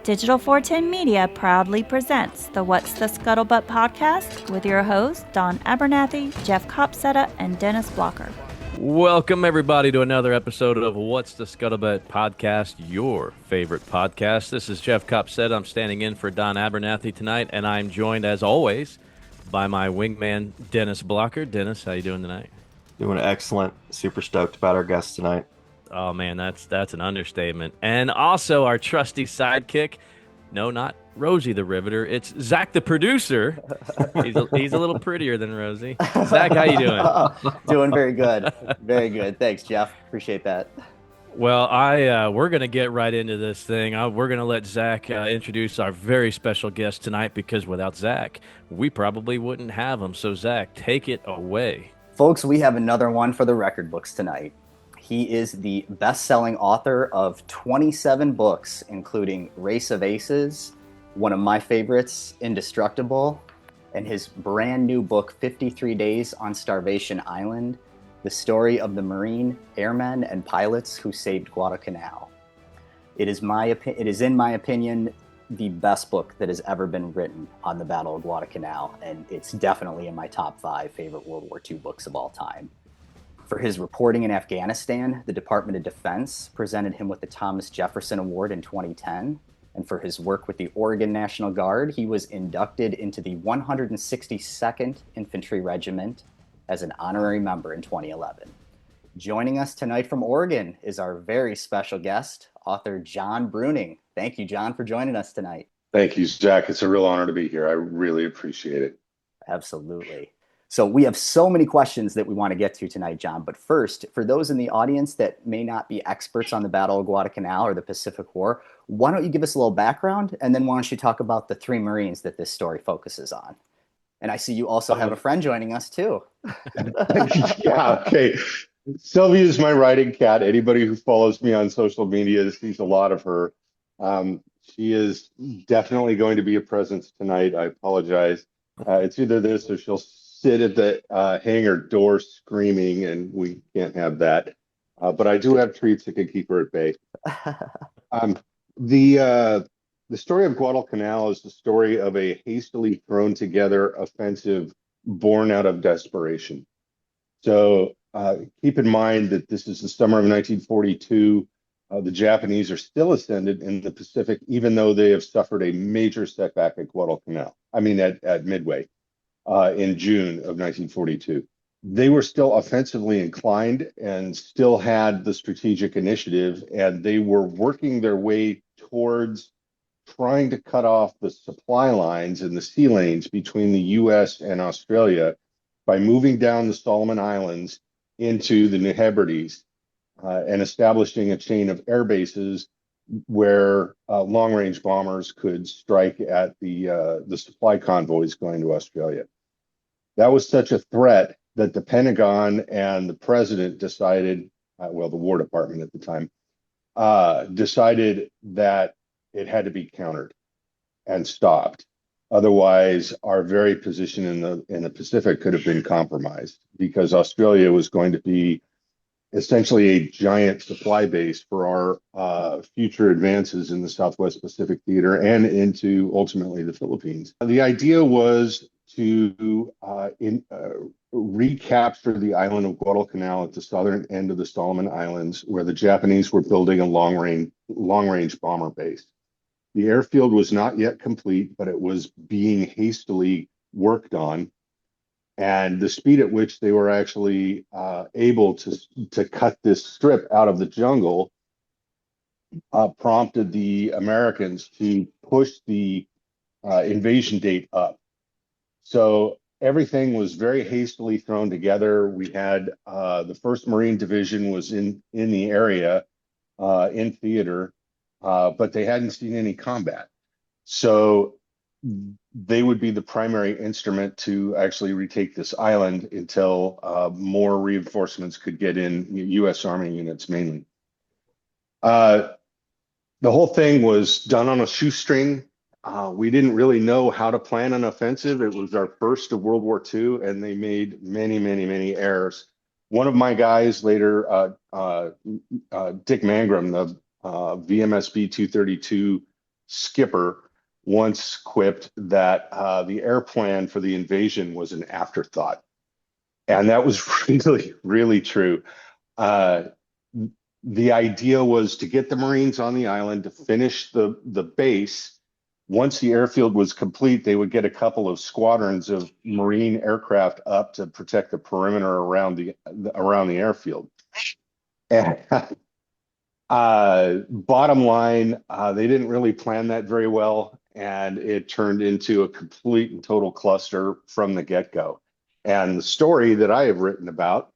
Digital 410 Media proudly presents the What's the Scuttlebutt podcast with your hosts, Don Abernathy, Jeff Copsetta, and Dennis Blocker. Welcome, everybody, to another episode of What's the Scuttlebutt podcast, your favorite podcast. This is Jeff Copsetta. I'm standing in for Don Abernathy tonight, and I'm joined, as always, by my wingman, Dennis Blocker. Dennis, how you doing tonight? Doing excellent. Super stoked about our guest tonight. Oh, man, that's an understatement. And also our trusty sidekick. No, not Rosie the Riveter. It's Zach the producer. He's a little prettier than Rosie. Zach, how you doing? Doing very good. Very good. Thanks, Jeff. Appreciate that. Well, we're going to get right into this thing. We're going to let Zach introduce our very special guest tonight, because without Zach, we probably wouldn't have him. So, Zach, take it away. Folks, we have another one for the record books tonight. He is the best-selling author of 27 books, including Race of Aces, one of my favorites, Indestructible, and his brand new book, 53 Days on Starvation Island, the story of the Marine airmen and pilots who saved Guadalcanal. It is, in my opinion, the best book that has ever been written on the Battle of Guadalcanal, and it's definitely in my top 5 favorite World War II books of all time. For his reporting in Afghanistan, the Department of Defense presented him with the Thomas Jefferson Award in 2010. And for his work with the Oregon National Guard, he was inducted into the 162nd Infantry Regiment as an honorary member in 2011. Joining us tonight from Oregon is our very special guest, author John Bruning. Thank you, John, for joining us tonight. Thank you, Jack. It's a real honor to be here. I really appreciate it. Absolutely. So we have so many questions that we want to get to tonight, John. But first, for those in the audience that may not be experts on the Battle of Guadalcanal or the Pacific War, why don't you give us a little background, and then why don't you talk about the 3 Marines that this story focuses on? And I see you also have a friend joining us, too. Yeah, okay. Sylvia is my writing cat. Anybody who follows me on social media sees a lot of her. She is definitely going to be a presence tonight. I apologize. It's either this or she'll sit at the hangar door screaming, and we can't have that. But I do have treats that can keep her at bay. The story of Guadalcanal is the story of a hastily thrown together offensive born out of desperation. So keep in mind that this is the summer of 1942. The Japanese are still ascended in the Pacific, even though they have suffered a major setback at Guadalcanal. I mean, at Midway. In June of 1942. They were still offensively inclined and still had the strategic initiative, and they were working their way towards trying to cut off the supply lines and the sea lanes between the U.S. and Australia by moving down the Solomon Islands into the New Hebrides and establishing a chain of air bases where long-range bombers could strike at the supply convoys going to Australia. That was such a threat that the Pentagon and the president decided, the War Department at the time, decided that it had to be countered and stopped. Otherwise, our very position in the Pacific could have been compromised, because Australia was going to be essentially a giant supply base for our future advances in the Southwest Pacific Theater and into ultimately the Philippines. The idea was to recapture the island of Guadalcanal at the southern end of the Solomon Islands, where the Japanese were building a long-range bomber base. The airfield was not yet complete, but it was being hastily worked on. And the speed at which they were actually able to cut this strip out of the jungle prompted the Americans to push the invasion date up. So everything was very hastily thrown together. We had the 1st Marine Division was in the area, in theater, but they hadn't seen any combat. So they would be the primary instrument to actually retake this island until more reinforcements could get in, U.S. Army units mainly. The whole thing was done on a shoestring. We didn't really know how to plan an offensive. It was our first of World War II, and they made many, many, many errors. One of my guys later, Dick Mangrum, the VMSB 232 skipper once quipped that the air plan for the invasion was an afterthought. And that was really, really true. Uh, the idea was to get the Marines on the island to finish the base. Once the airfield was complete, they would get a couple of squadrons of Marine aircraft up to protect the perimeter around the airfield. And bottom line, they didn't really plan that very well, and it turned into a complete and total cluster from the get-go. And the story that I have written about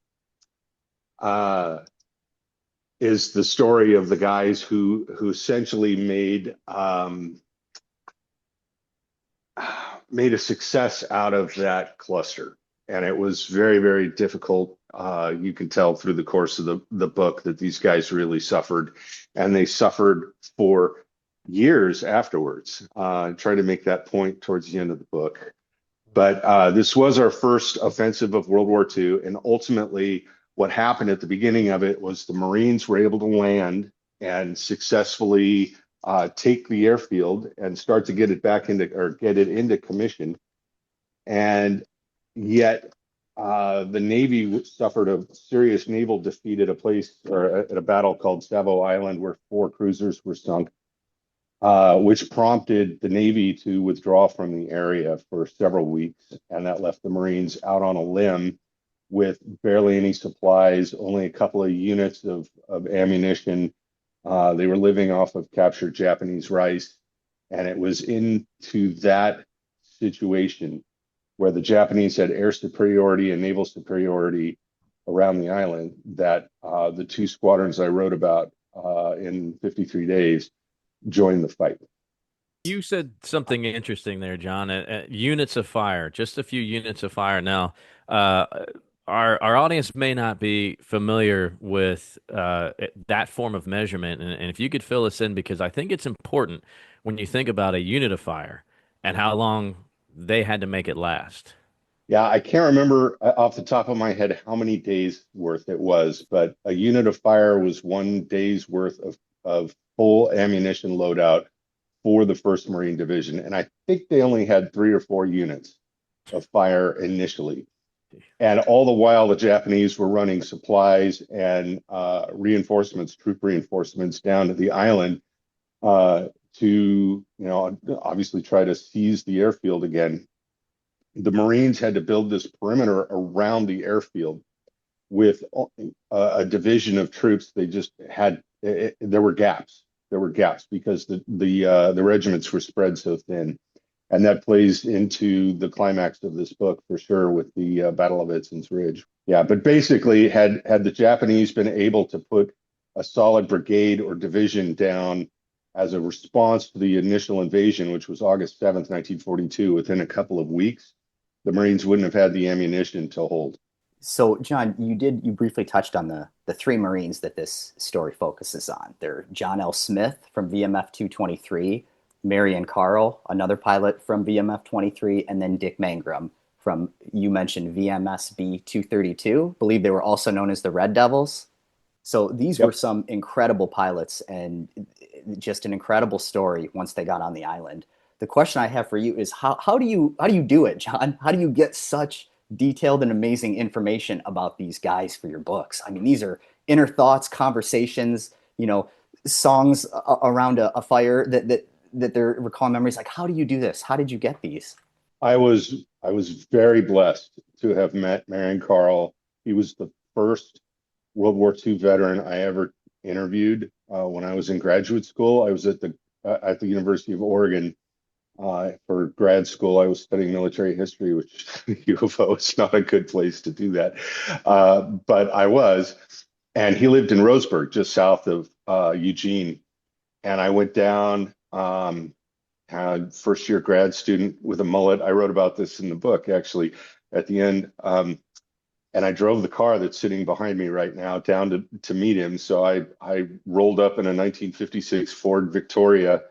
is the story of the guys who essentially made a success out of that cluster. And it was very, very difficult. You can tell through the course of the book that these guys really suffered, and they suffered for years afterwards. Try to make that point towards the end of the book. But this was our first offensive of World War II, and ultimately what happened at the beginning of it was the Marines were able to land and successfully take the airfield and start to get it into commission. And yet the Navy suffered a serious naval defeat at a battle called Starvation Island, where 4 cruisers were sunk, which prompted the Navy to withdraw from the area for several weeks. And that left the Marines out on a limb with barely any supplies, only a couple of units of ammunition. They were living off of captured Japanese rice. And it was into that situation where the Japanese had air superiority and naval superiority around the island that the 2 squadrons I wrote about in 53 days joined the fight. You said something interesting there, John. Units of fire, just a few units of fire. Now, our audience may not be familiar with that form of measurement, and if you could fill us in, because I think it's important when you think about a unit of fire and how long they had to make it last. Yeah, I can't remember off the top of my head how many days worth it was, but a unit of fire was 1 day's worth of full ammunition loadout for the 1st Marine Division. And I think they only had 3 or 4 units of fire initially. And all the while, the Japanese were running supplies and troop reinforcements down to the island to, obviously try to seize the airfield again. The Marines had to build this perimeter around the airfield with a division of troops. They just had, there were gaps. There were gaps because the regiments were spread so thin. And that plays into the climax of this book for sure with the Battle of Edson's Ridge. Yeah, but basically, had the Japanese been able to put a solid brigade or division down as a response to the initial invasion, which was August 7th, 1942, within a couple of weeks, the Marines wouldn't have had the ammunition to hold. So, John, you briefly touched on the 3 Marines that this story focuses on. They're John L. Smith from VMF 223, Marion Carl, another pilot from VMF 23, and then Dick Mangrum from, you mentioned, VMSB 232. I believe they were also known as the Red Devils. So these were some incredible pilots and just an incredible story once they got on the island. The question I have for you is how do you do it, John? How do you get such detailed and amazing information about these guys for your books? I mean, these are inner thoughts, conversations, songs around a fire that they're recalling memories. Like, how do you do this? How did you get these? I was very blessed to have met Marion Carl. He was the first World War II veteran I ever interviewed when I was in graduate school. I was at the University of Oregon for grad school. I was studying military history, which UFO is not a good place to do that. But I was, and he lived in Roseburg, just south of Eugene. And I went down, first year grad student with a mullet. I wrote about this in the book, actually, at the end. And I drove the car that's sitting behind me right now down to meet him. So I rolled up in a 1956 Ford Victoria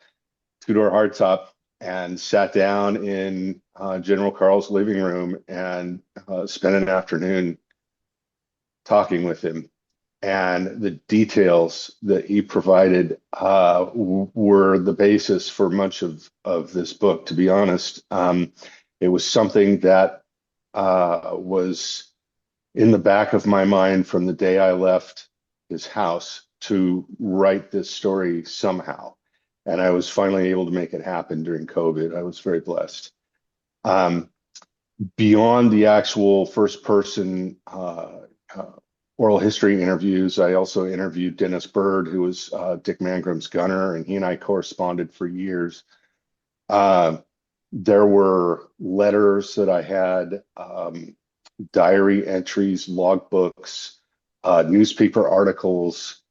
2-door hardtop and sat down in General Carl's living room and spent an afternoon talking with him. and the details that he provided were the basis for much of this book, to be honest. It was something that was in the back of my mind from the day I left his house to write this story somehow. And I was finally able to make it happen during COVID. I was very blessed. Beyond the actual first person oral history interviews, I also interviewed Dennis Bird, who was Dick Mangrum's gunner, and he and I corresponded for years. There were letters that I had, diary entries, logbooks, newspaper articles,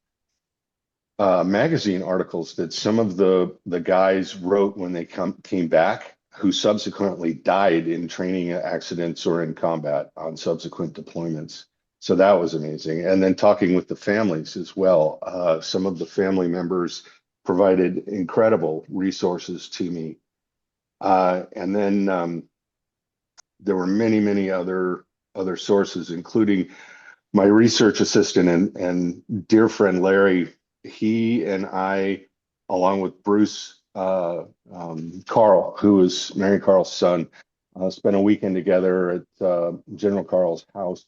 magazine articles that some of the guys wrote when they came back, who subsequently died in training accidents or in combat on subsequent deployments. So that was amazing. And then talking with the families as well. Some of the family members provided incredible resources to me. And then there were many, many other sources, including my research assistant and dear friend Larry. He and I, along with Bruce Carl, who is Marion Carl's son, spent a weekend together at General Carl's house.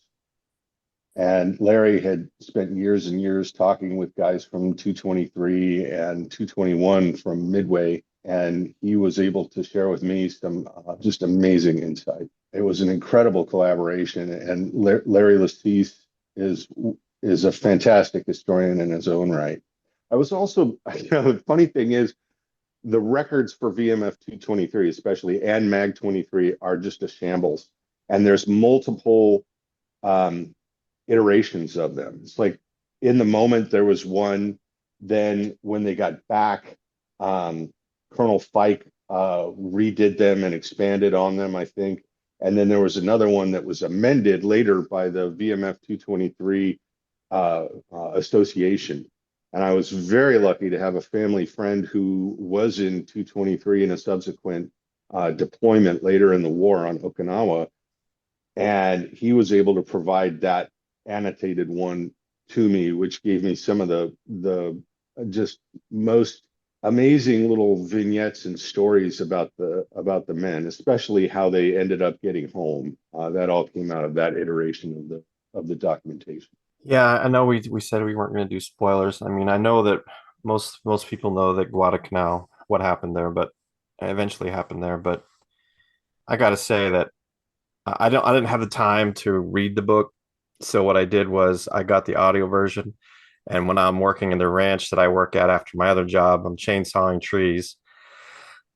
And Larry had spent years and years talking with guys from 223 and 221 from Midway, and he was able to share with me some just amazing insight. It was an incredible collaboration, and Larry Lassise is a fantastic historian in his own right. I was also, the funny thing is, the records for VMF 223, especially, and MAG 23 are just a shambles, and there's multiple iterations of them. It's like in the moment there was one, then when they got back, Colonel Fike redid them and expanded on them, I think. And then there was another one that was amended later by the VMF 223 association. And I was very lucky to have a family friend who was in 223 in a subsequent deployment later in the war on Okinawa. And he was able to provide that annotated one to me, which gave me some of the just most amazing little vignettes and stories about the men, especially how they ended up getting home. That all came out of that iteration of the documentation. Yeah, I know we said we weren't going to do spoilers. I mean, I know that most people know that Guadalcanal, what happened there, but eventually happened there. But I got to say that I didn't have the time to read the book. So what I did was I got the audio version, and when I'm working in the ranch that I work at after my other job, I'm chainsawing trees.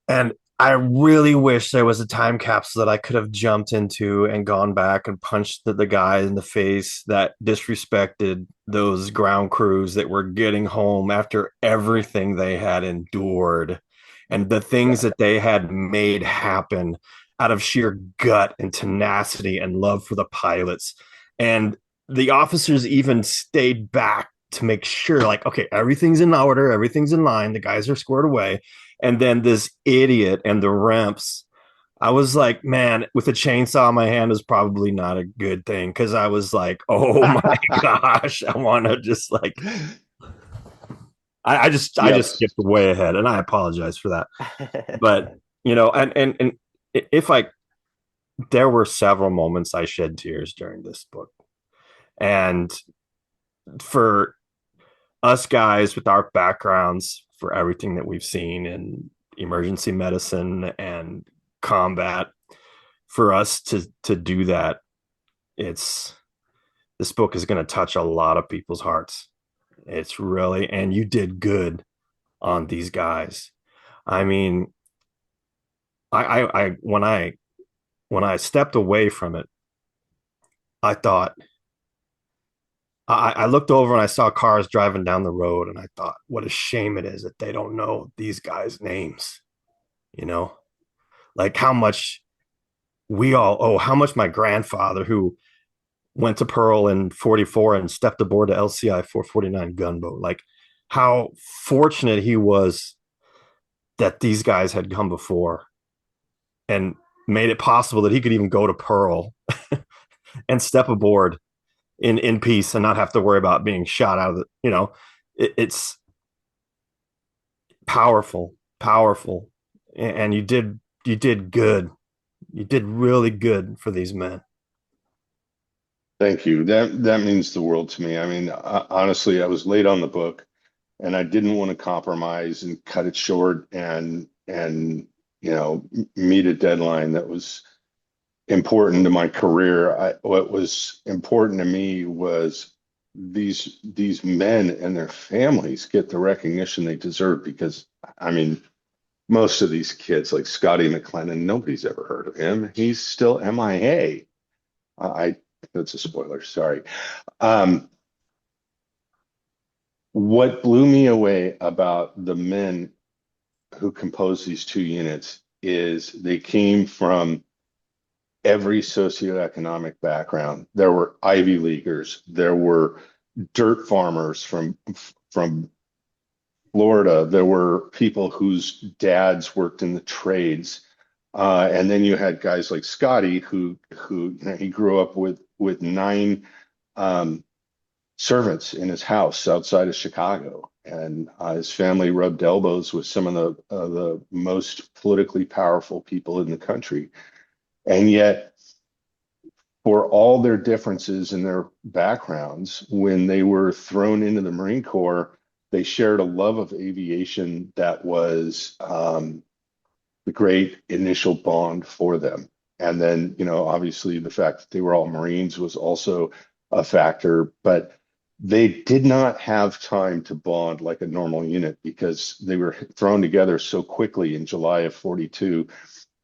And I really wish there was a time capsule that I could have jumped into and gone back and punched the guy in the face that disrespected those ground crews that were getting home after everything they had endured and the things that they had made happen out of sheer gut and tenacity and love for the pilots. And the officers even stayed back to make sure, like, okay, everything's in order, everything's in line, the guys are squared away. And then this idiot and the Remps, I was like, man, with a chainsaw in my hand is probably not a good thing, because I was like, oh my gosh, I want to just like, I just skipped way ahead, and I apologize for that. But and if there were several moments I shed tears during this book, and for us guys with our backgrounds, for everything that we've seen in emergency medicine and combat, for us to do that, this book is going to touch a lot of people's hearts. It's really, and you did good on these guys. I mean, I when I stepped away from it, I thought, I looked over and I saw cars driving down the road, and I thought, what a shame it is that they don't know these guys' names. Like how much we all owe, how much my grandfather, who went to Pearl in 44 and stepped aboard the LCI 449 gunboat, like how fortunate he was that these guys had come before and made it possible that he could even go to Pearl and step aboard in peace and not have to worry about being shot out of the, it's powerful, powerful. And you did good. You did really good for these men. Thank you. That means the world to me. I mean, honestly, I was late on the book, and I didn't want to compromise and cut it short and meet a deadline that was important to my career. What was important to me was these men and their families get the recognition they deserve because I mean, most of these kids like Scotty McClellan, nobody's ever heard of him. He's still MIA. I That's a spoiler. Sorry. Um, what blew me away about the men who composed these two units is they came from every socioeconomic background. There were Ivy Leaguers, there were dirt farmers from Florida, there were people whose dads worked in the trades. And then you had guys like Scotty, he grew up with nine um, servants in his house outside of Chicago, and his family rubbed elbows with some of the most politically powerful people in the country. And yet, for all their differences in their backgrounds, when they were thrown into the Marine Corps, they shared a love of aviation that was the great initial bond for them. And then, obviously the fact that they were all Marines was also a factor, but they did not have time to bond like a normal unit because they were thrown together so quickly in July of 42.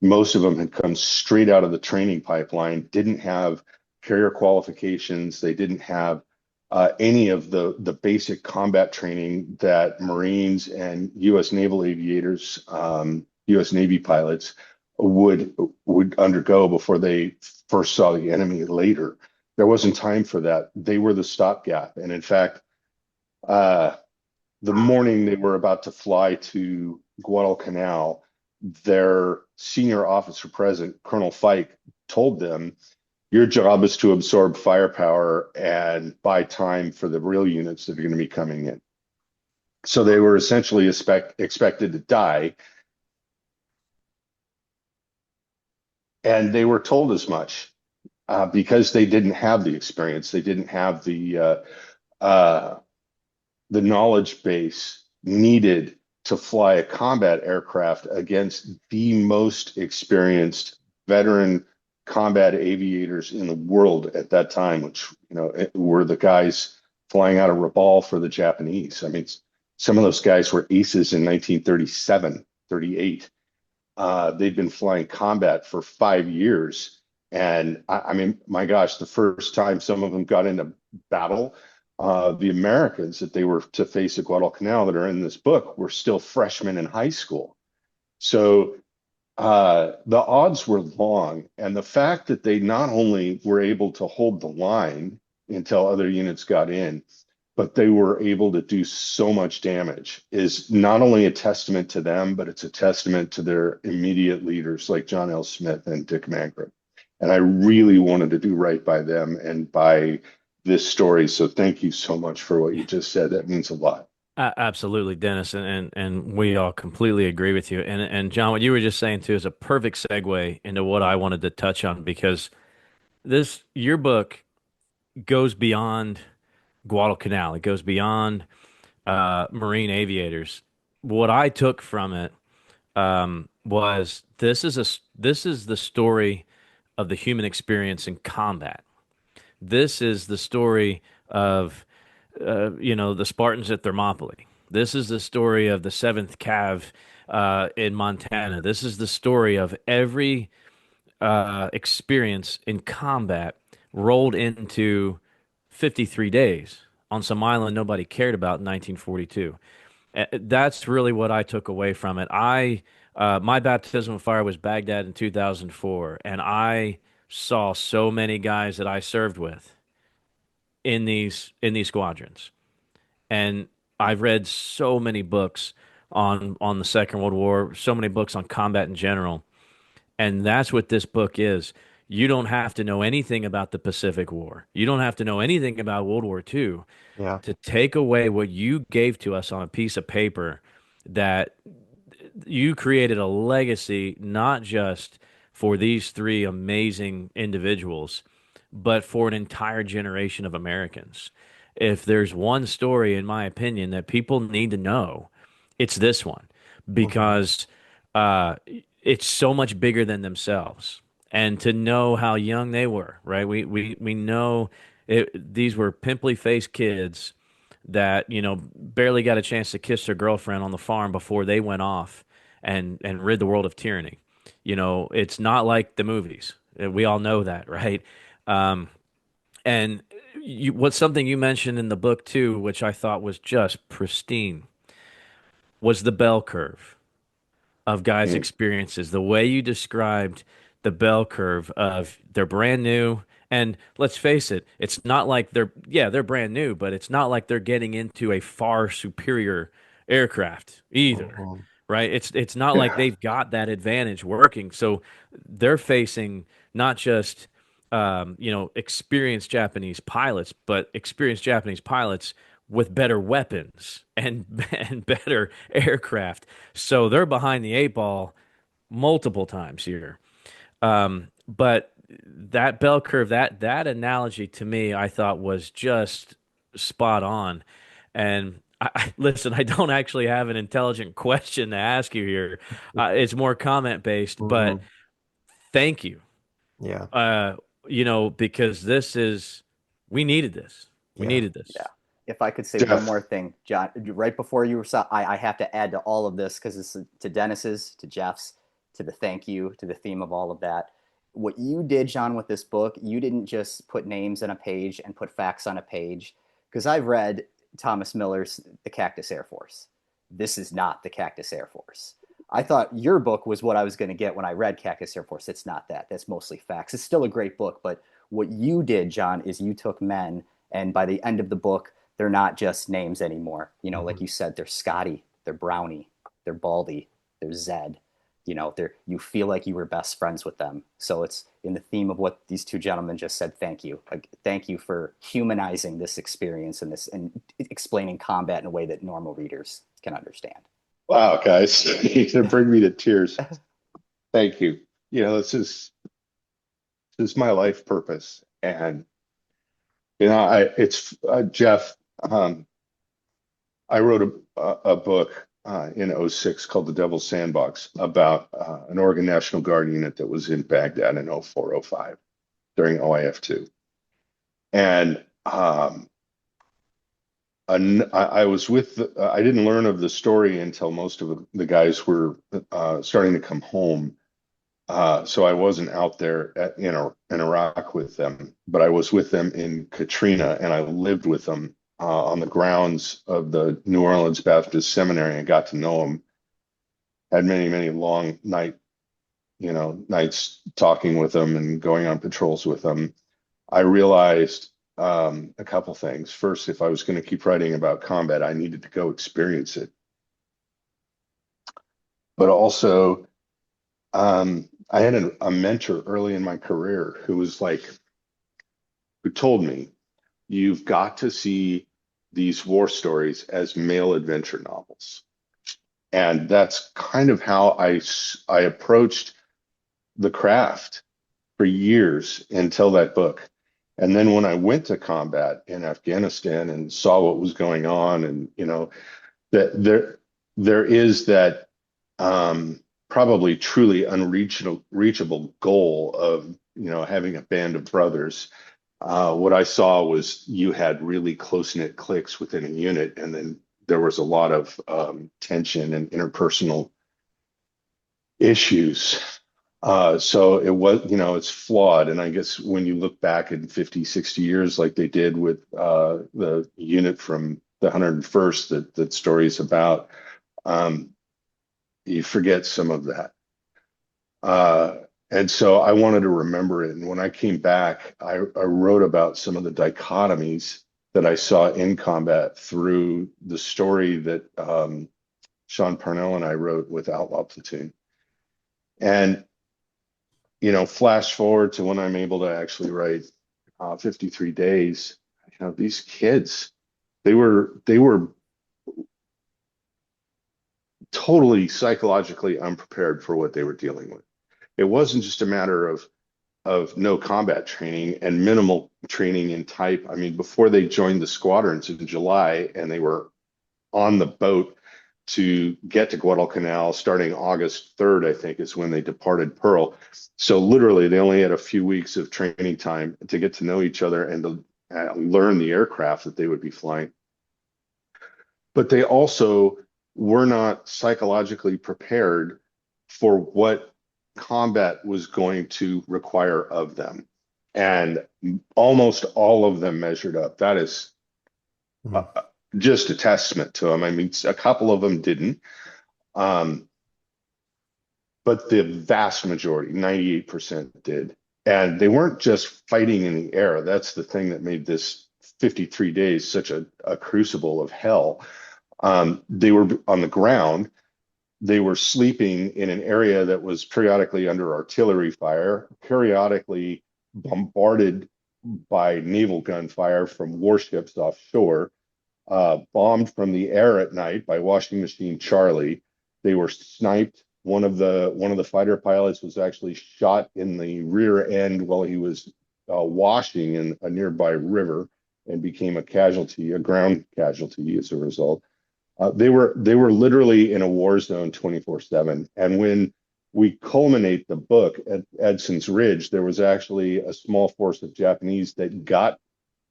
Most of them had come straight out of the training pipeline, didn't have carrier qualifications. They didn't have any of the basic combat training that Marines and U.S. naval aviators, U.S. Navy pilots would undergo before they first saw the enemy later. There wasn't time for that. They were the stopgap. And in fact, the morning they were about to fly to Guadalcanal, their senior officer present, Colonel Fike, told them, your job is to absorb firepower and buy time for the real units that are going to be coming in. So they were essentially expected to die. And they were told as much because they didn't have the experience. They didn't have the knowledge base needed to fly a combat aircraft against the most experienced veteran combat aviators in the world at that time, which were the guys flying out of Rabaul for the Japanese. I mean, some of those guys were aces in 1937, 38. They'd been flying combat for 5 years. And I mean, my gosh, the first time some of them got into battle, the Americans that they were to face at Guadalcanal that are in this book were still freshmen in high school. So the odds were long. And the fact that they not only were able to hold the line until other units got in, but they were able to do so much damage is not only a testament to them, but it's a testament to their immediate leaders like John L. Smith and Dick Mangrum. And I really wanted to do right by them and by this story. So thank you so much for what you just said. That means a lot. Absolutely, Dennis, and we all completely agree with you. And John, what you were just saying too is a perfect segue into what I wanted to touch on because your book goes beyond Guadalcanal. It goes beyond marine aviators. What I took from it was this is the story of the human experience in combat. This is the story of the Spartans at Thermopylae. This is the story of the Seventh Cav in Montana. This is the story of every experience in combat rolled into 53 days on some island nobody cared about in 1942. That's really what I took away from it. My baptism of fire was Baghdad in 2004, and I saw so many guys that I served with in these squadrons. And I've read so many books on the Second World War, so many books on combat in general. And that's what this book is. You don't have to know anything about the Pacific War. You don't have to know anything about World War II Yeah. to take away what you gave to us on a piece of paper, that you created a legacy, not just for these three amazing individuals, but for an entire generation of Americans. If there's one story, in my opinion, that people need to know, it's this one, Hmm. because uh, it's so much bigger than themselves. And to know how young they were, right? We know these were pimply faced kids that, barely got a chance to kiss their girlfriend on the farm before they went off and rid the world of tyranny. It's not like the movies. We all know that, right? Um, and what's something you mentioned in the book too, which I thought was just pristine, was the bell curve of guys' Mm. experiences. The way you described the bell curve of they're brand new. And let's face it, it's not like they're brand new, but it's not like they're getting into a far superior aircraft either, Hmm. right? It's not like they've got that advantage working. So they're facing not just experienced Japanese pilots, but experienced Japanese pilots with better weapons and and better aircraft. So they're behind the eight ball multiple times here. But that bell curve, that analogy to me, I thought was just spot on. And listen, I don't actually have an intelligent question to ask you here. It's more comment based, but Hmm. thank you. Yeah. Uh, because we needed this. We Yeah. needed Yeah. this. If I could say one Jeff. more thing, John, right before you were, I have to add to all of this because it's to Dennis's, to Jeff's, to the thank you, to the theme of all of that. What you did, John, with this book, you didn't just put names on a page and put facts on a page. Because I've read Thomas Miller's The Cactus Air Force. This is not the Cactus Air Force. I thought your book was what I was going to get when I read Cactus Air Force. It's not that. That's mostly facts. It's still a great book, but what you did, John, is you took men, and by the end of the book, they're not just names anymore. Like Hmm. you said, they're Scotty, they're Brownie, they're Baldy, they're Zed. You feel like you were best friends with them. So it's in the theme of what these two gentlemen just said. Thank you, thank you for humanizing this experience and explaining combat in a way that normal readers can understand. Wow, guys, you're gonna bring me to tears. Thank you. This is my life purpose, and it's Jeff. Um, I wrote a book in '06 called The Devil's Sandbox about an Oregon National Guard unit that was in Baghdad in '04, '05 during OIF2. And I was I didn't learn of the story until most of the guys were starting to come home. So I wasn't out there in Iraq with them, but I was with them in Katrina, and I lived with them on the grounds of the New Orleans Baptist Seminary and got to know them. Had many, many long nights talking with them and going on patrols with them. I realized a couple things. First, if I was going to keep writing about combat, I needed to go experience it. But also, I had a mentor early in my career who told me, you've got to see these war stories as male adventure novels. And that's kind of how I approached the craft for years until that book. And then when I went to combat in Afghanistan and saw what was going on, and that there is that probably truly unreachable goal of having a band of brothers. What I saw was you had really close-knit cliques within a unit, and then there was a lot of tension and interpersonal issues. So it was, it's flawed. And I guess when you look back in 50, 60 years, like they did with the unit from the 101st that story is about, you forget some of that. And so I wanted to remember it. And when I came back, I wrote about some of the dichotomies that I saw in combat through the story that Sean Parnell and I wrote with Outlaw Platoon. And flash forward to when I'm able to actually write 53 days. These kids, they were totally psychologically unprepared for what they were dealing with. It wasn't just a matter of no combat training and minimal training in type. I mean, before they joined the squadrons in July and they were on the boat to get to Guadalcanal starting August 3rd, I think is when they departed Pearl. So literally they only had a few weeks of training time to get to know each other and to learn the aircraft that they would be flying. But they also were not psychologically prepared for what combat was going to require of them. And almost all of them measured up. That is just a testament to them. I mean, a couple of them didn't. But the vast majority, 98% did. And they weren't just fighting in the air. That's the thing that made this 53 days such a crucible of hell. They were on the ground. They were sleeping in an area that was periodically under artillery fire, periodically bombarded by naval gunfire from warships offshore, bombed from the air at night by Washing Machine Charlie. They were sniped. One of the fighter pilots was actually shot in the rear end while he was washing in a nearby river and became a casualty, a ground casualty as a result. They were literally in a war zone 24/7. And when we culminate the book at Edson's Ridge, there was actually a small force of Japanese that got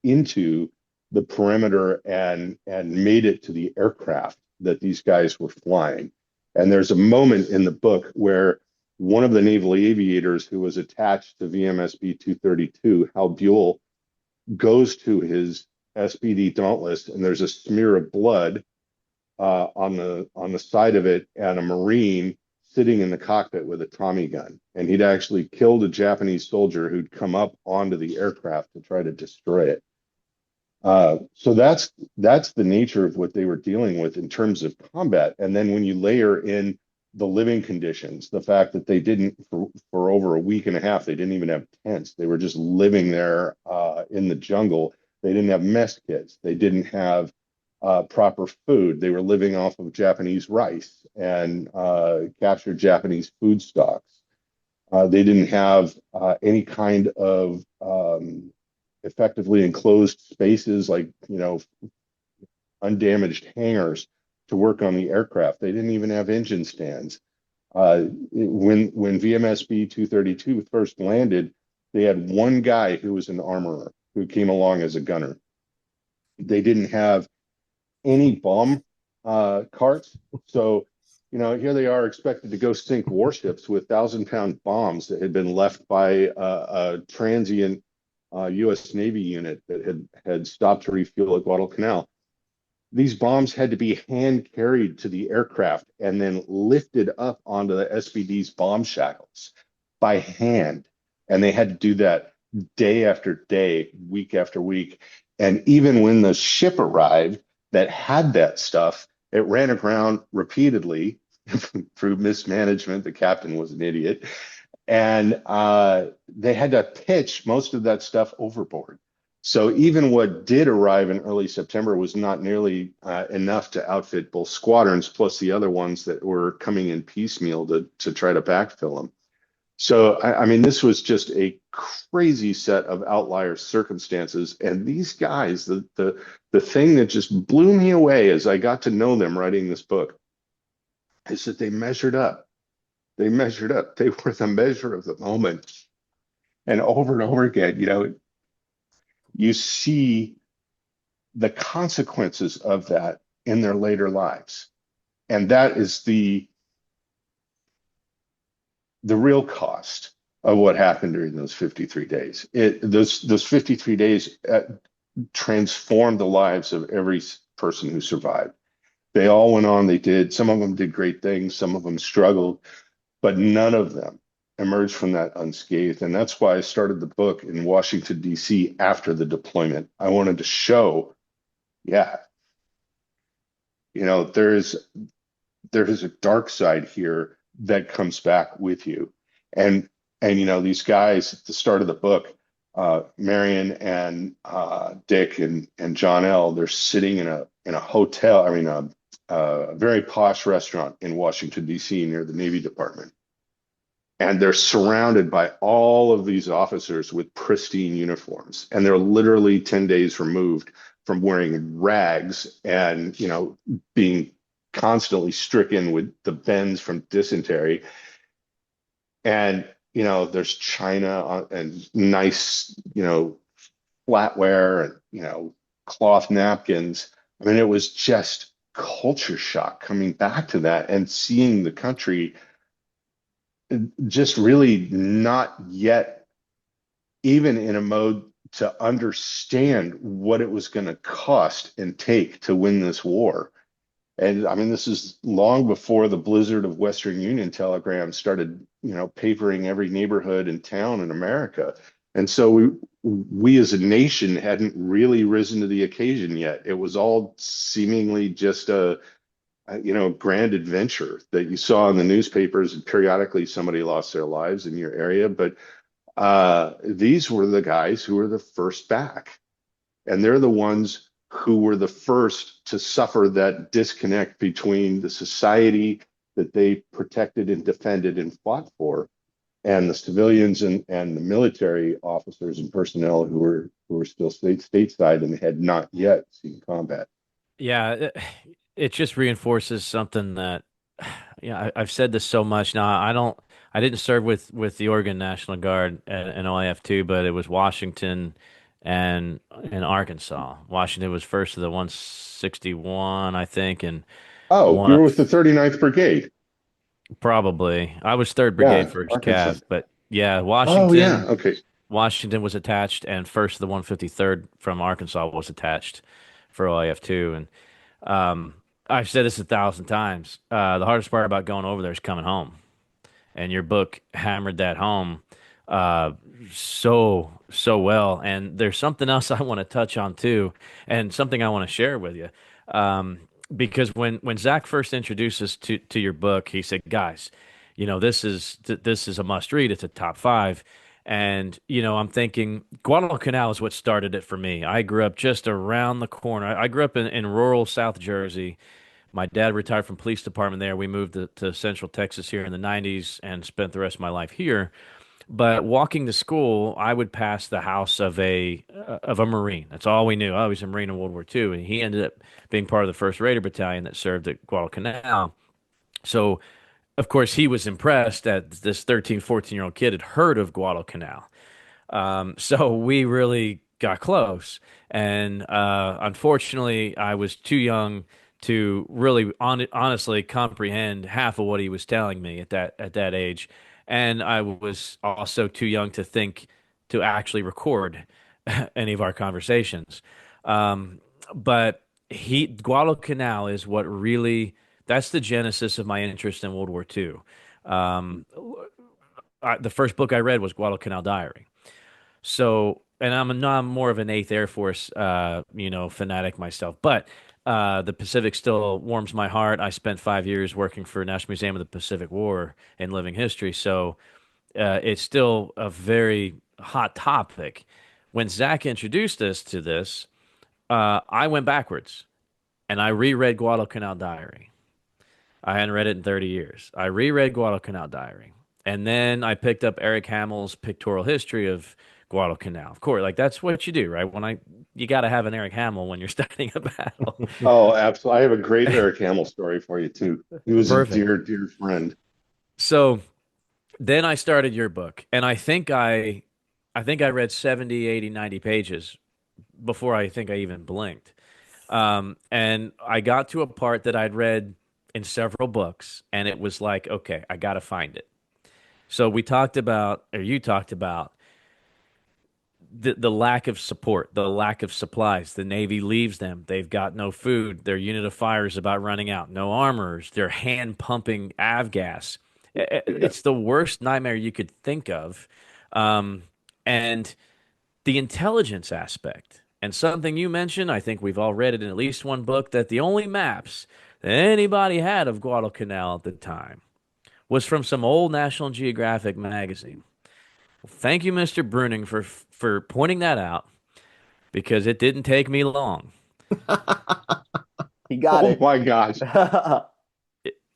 into the perimeter and made it to the aircraft that these guys were flying. And there's a moment in the book where one of the naval aviators who was attached to VMSB 232, Hal Buell, goes to his SPD Dauntless, and there's a smear of blood on the side of it, and a Marine sitting in the cockpit with a Tommy gun. And he'd actually killed a Japanese soldier who'd come up onto the aircraft to try to destroy it. So that's the nature of what they were dealing with in terms of combat. And then when you layer in the living conditions, the fact that they didn't, for over a week and a half, they didn't even have tents. They were just living there in the jungle. They didn't have mess kits. They didn't have proper food. They were living off of Japanese rice and captured Japanese food stocks. They didn't have any kind of effectively enclosed spaces like, undamaged hangars to work on the aircraft. They didn't even have engine stands. When VMSB 232 first landed, they had one guy who was an armorer who came along as a gunner. They didn't have any bomb carts. So, here they are expected to go sink warships with 1,000-pound bombs that had been left by a transient U.S. Navy unit that had stopped to refuel at Guadalcanal. These bombs had to be hand carried to the aircraft and then lifted up onto the SBD's bomb shackles by hand. And they had to do that day after day, week after week. And even when the ship arrived that had that stuff, it ran aground repeatedly through mismanagement. The captain was an idiot. And they had to pitch most of that stuff overboard. So even what did arrive in early September was not nearly enough to outfit both squadrons, plus the other ones that were coming in piecemeal to try to backfill them. So, I mean, this was just a crazy set of outlier circumstances. And these guys, the thing that just blew me away as I got to know them writing this book is that they measured up. They measured up. They were the measure of the moment. And over again, you see the consequences of that in their later lives. And that is the real cost of what happened during those 53 days. Those 53 days transformed the lives of every person who survived. They all went on, some of them did great things, some of them struggled, but none of them emerged from that unscathed. And that's why I started the book in Washington, D.C. after the deployment. I wanted to show, there is a dark side here that comes back with you. And And these guys at the start of the book, Marion and Dick and John L. They're sitting in a hotel. I mean, a very posh restaurant in Washington D.C. near the Navy Department, and they're surrounded by all of these officers with pristine uniforms, and they're literally 10 days removed from wearing rags and being constantly stricken with the bends from dysentery. And there's china and nice flatware and cloth napkins. I mean, it was just culture shock coming back to that and seeing the country just really not yet even in a mode to understand what it was going to cost and take to win this war. And I mean, this is long before the blizzard of Western Union telegrams started, papering every neighborhood and town in America. And so we as a nation hadn't really risen to the occasion yet. It was all seemingly just a grand adventure that you saw in the newspapers, and periodically somebody lost their lives in your area. But these were the guys who were the first back, and they're the ones who were the first to suffer that disconnect between the society that they protected and defended and fought for, and the civilians and the military officers and personnel who were still stateside and had not yet seen combat. Yeah, it just reinforces something that, I've said this so much now. I didn't serve with the Oregon National Guard and OIF2, but it was Washington and Arkansas. Washington was first of the 161, I think, and Oh, one you were of with the 39th Brigade. probably I was third brigade Yeah, first Arkansas. cav, but yeah, Oh, yeah. Okay. Washington was attached, and first of the 153rd from Arkansas was attached for OIF2, and I've said this 1,000 times. The hardest part about going over there is coming home, and your book hammered that home uh, so well. And there's something else I want to touch on too, and something I want to share with you. Because when Zach first introduced us to your book, he said, "Guys, this is a must read. It's a top five." And I'm thinking Guadalcanal is what started it for me. I grew up just around the corner. I grew up in rural South Jersey. My dad retired from police department there. We moved to Central Texas here in the 90s and spent the rest of my life here. But walking to school, I would pass the house of a Marine. That's all we knew. I was a Marine in World War II, and he ended up being part of the First Raider Battalion that served at Guadalcanal. So, of course, he was impressed that this 13, 14-year-old kid had heard of Guadalcanal. So we really got close. And unfortunately, I was too young to really honestly comprehend half of what he was telling me at that age. And I was also too young to think to actually record any of our conversations. Um, but Guadalcanal is what really, that's the genesis of my interest in World War II. Um, the first book I read was Guadalcanal Diary. So, and I'm more of an Eighth Air Force, fanatic myself. But the Pacific still warms my heart. I spent 5 years working for National Museum of the Pacific War and living history, so it's still a very hot topic. When Zach introduced us to this, I went backwards and I reread Guadalcanal Diary. I hadn't read it in 30 years. I reread Guadalcanal Diary. And then I picked up Eric Hamel's pictorial history of Guadalcanal. Of course, like that's what you do, right? You got to have an Eric Hamel when you're studying a battle. Oh, absolutely. I have a great Eric Hamill story for you too. He was a Perfect. dear, dear friend. So then I started your book, and I think I read 70, 80, 90 pages before I think I even blinked. And I got to a part that I'd read in several books, and it was like, okay, I got to find it. So you talked about the lack of support, the lack of supplies. The Navy leaves them. They've got no food. Their unit of fire is about running out. No armors. They're hand pumping avgas. Yeah. It's the worst nightmare you could think of. Um, and the intelligence aspect. And something you mentioned, I think we've all read it in at least one book, that the only maps that anybody had of Guadalcanal at the time was from some old National Geographic magazine. Thank you, Mr. Bruning, for pointing that out because it didn't take me long. He got Oh it. my gosh.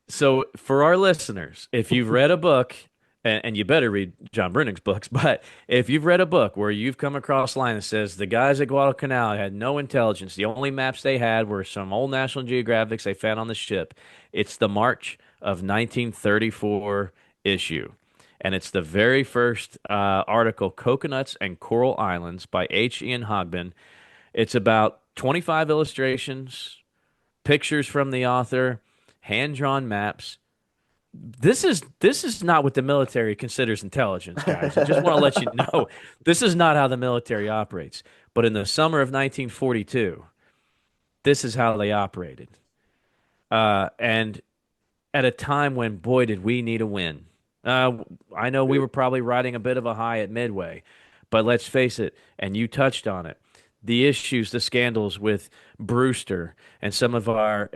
So, for our listeners, if you've read a book, and you better read John Bruning's books, but if you've read a book where you've come across a line that says the guys at Guadalcanal had no intelligence, the only maps they had were some old National Geographics they found on the ship, it's the March of 1934 issue. And it's the very first article, Coconuts and Coral Islands by H. Ian Hogben. It's about 25 illustrations, pictures from the author, hand-drawn maps. This is not what the military considers intelligence, guys. I just want to let you know this is not how the military operates. But in the summer of 1942, this is how they operated. And at a time when, boy, did we need a win. Uh, I know we were probably riding a bit of a high at Midway, but let's face it, and you touched on it, the issues, the scandals with Brewster and some of our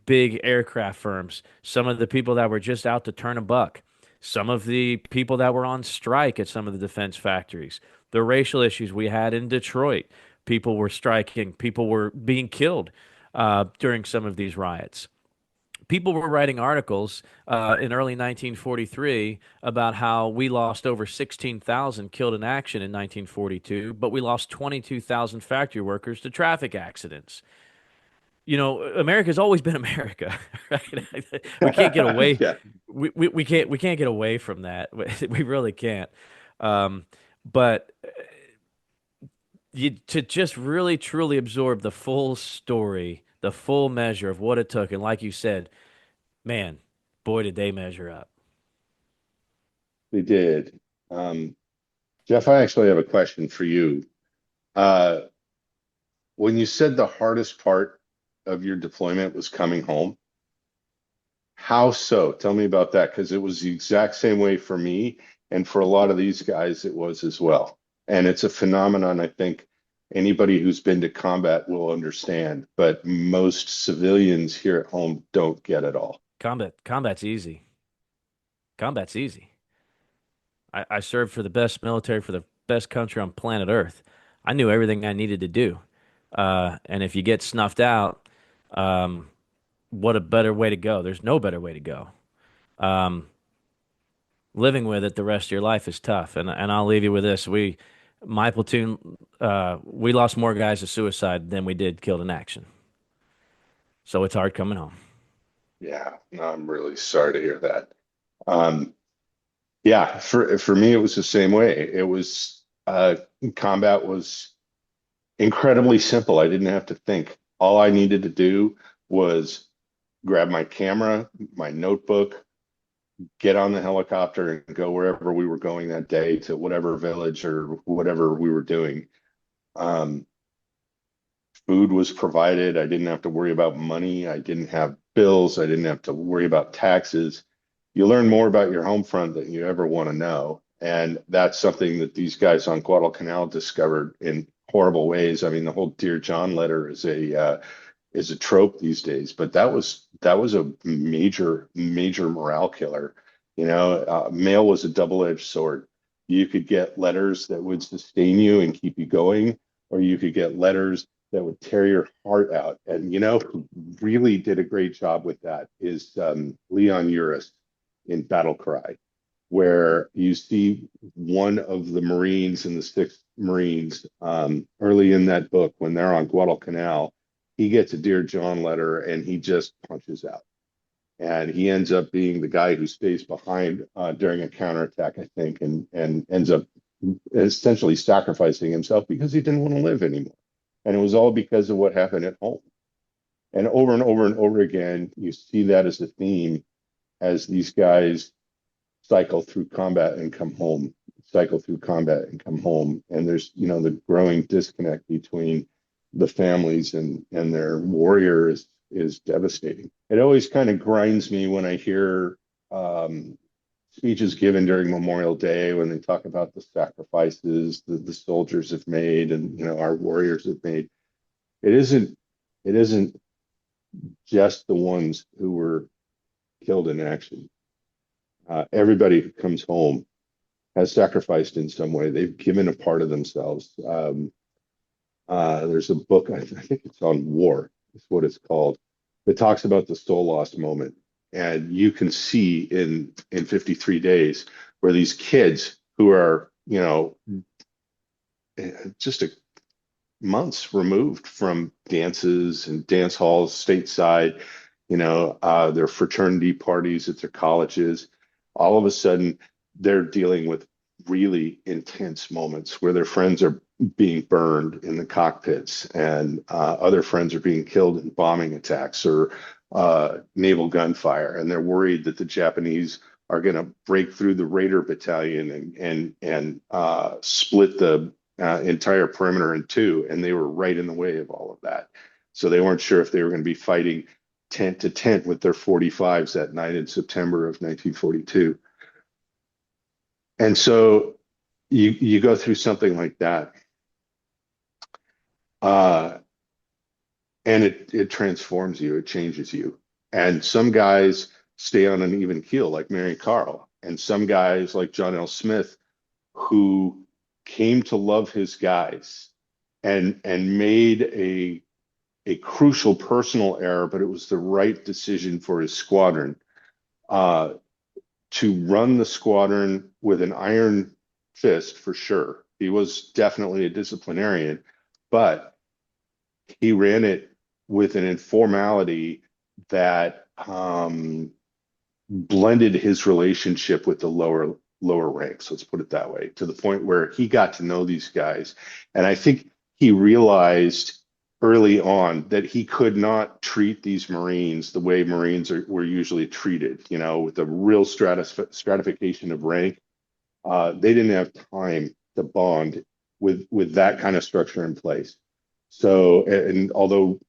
big aircraft firms, some of the people that were just out to turn a buck, some of the people that were on strike at some of the defense factories, the racial issues we had in Detroit. People were striking, people were being killed during some of these riots. People were writing articles in early 1943 about how we lost over 16,000 killed in action in 1942, but we lost 22,000 factory workers to traffic accidents. You know, America's always been America, right? We can't get away. Yeah. We can't get away from that. We really can't. Um, but to just really truly absorb the full story, the full measure of what it took, and like you said, man, boy, did they measure up. They did. Um, Jeff, I actually have a question for you. Uh, when you said the hardest part of your deployment was coming home, how so? Tell me about that, because it was the exact same way for me, and for a lot of these guys, it was as well. And it's a phenomenon I think anybody who's been to combat will understand, but most civilians here at home don't get it all. Combat's easy. Combat's easy. I served for the best military for the best country on planet Earth. I knew everything I needed to do. And if you get snuffed out, um, what a better way to go. There's no better way to go. Um, Living with it the rest of your life is tough. And I'll leave you with this. My platoon, we lost more guys to suicide than we did killed in action. So it's hard coming home. Yeah, no, I'm really sorry to hear that. Um, yeah, for me, it was the same way. It was combat was incredibly simple. I didn't have to think. All I needed to do was grab my camera, my notebook, get on the helicopter, and go wherever we were going that day to whatever village or whatever we were doing. Um, Food was provided. I didn't have to worry about money. I didn't have bills. I didn't have to worry about taxes. You learn more about your home front than you ever want to know. And that's something that these guys on Guadalcanal discovered in horrible ways. I mean, the whole Dear John letter is a trope these days, but that was a major morale killer. Mail was a double-edged sword. You could get letters that would sustain you and keep you going, or you could get letters that would tear your heart out. And who really did a great job with that is Leon Uris in Battle Cry, where you see one of the Marines in the Sixth Marines early in that book when they're on Guadalcanal. He gets a Dear John letter and he just punches out. And he ends up being the guy who stays behind during a counterattack, I think, and ends up essentially sacrificing himself because he didn't want to live anymore. And it was all because of what happened at home. And over and over again, you see that as a theme as these guys cycle through combat and come home, cycle through combat and come home. And there's, the growing disconnect between the families and their warriors is devastating. It always kind of grinds me when I hear speeches given during Memorial Day when they talk about the sacrifices that the soldiers have made and our warriors have made. It isn't just the ones who were killed in action. Everybody who comes home has sacrificed in some way. They've given a part of themselves. There's a book, I think it's on war, is what it's called, that talks about the soul lost moment. And you can see in 53 days where these kids who are, just months removed from dances and dance halls stateside, their fraternity parties at their colleges, all of a sudden they're dealing with really intense moments where their friends are being burned in the cockpits, and other friends are being killed in bombing attacks or naval gunfire, and they're worried that the Japanese are going to break through the Raider battalion and split the entire perimeter in two, and they were right in the way of all of that. So they weren't sure if they were going to be fighting tent to tent with their 45s that night in September of 1942. And so you go through something like that, and it transforms you, it changes you. And some guys stay on an even keel, like Marion Carl, and some guys like John L. Smith, who came to love his guys and made a crucial personal error, but it was the right decision for his squadron, to run the squadron with an iron fist for sure. He was definitely a disciplinarian, but he ran it with an informality that blended his relationship with the lower ranks, let's put it that way, to the point where he got to know these guys. And I think he realized early on that he could not treat these Marines the way Marines were usually treated, with a real stratification of rank. They didn't have time to bond with that kind of structure in place. So, and although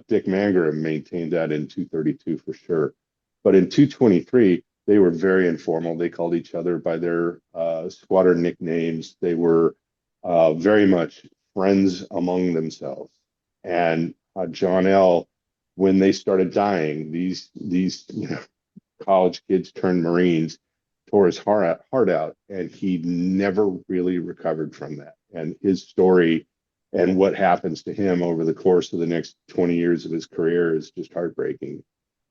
Dick Mangrum maintained that in 232 for sure, but in 223, they were very informal. They called each other by their squadron nicknames. They were very much friends among themselves. And John L., when they started dying, these college kids turned Marines, tore his heart out, and he never really recovered from that. And his story and what happens to him over the course of the next 20 years of his career is just heartbreaking.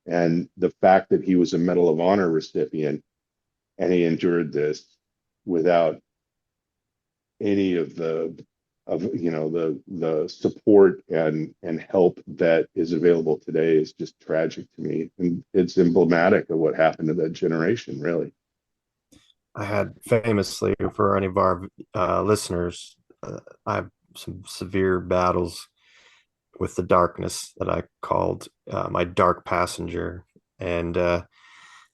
And the fact that he was a Medal of Honor recipient and he endured this without any of the support and help that is available today is just tragic to me. And it's emblematic of what happened to that generation, really. I had famously, for any of our listeners, I have some severe battles with the darkness that I called my dark passenger. And that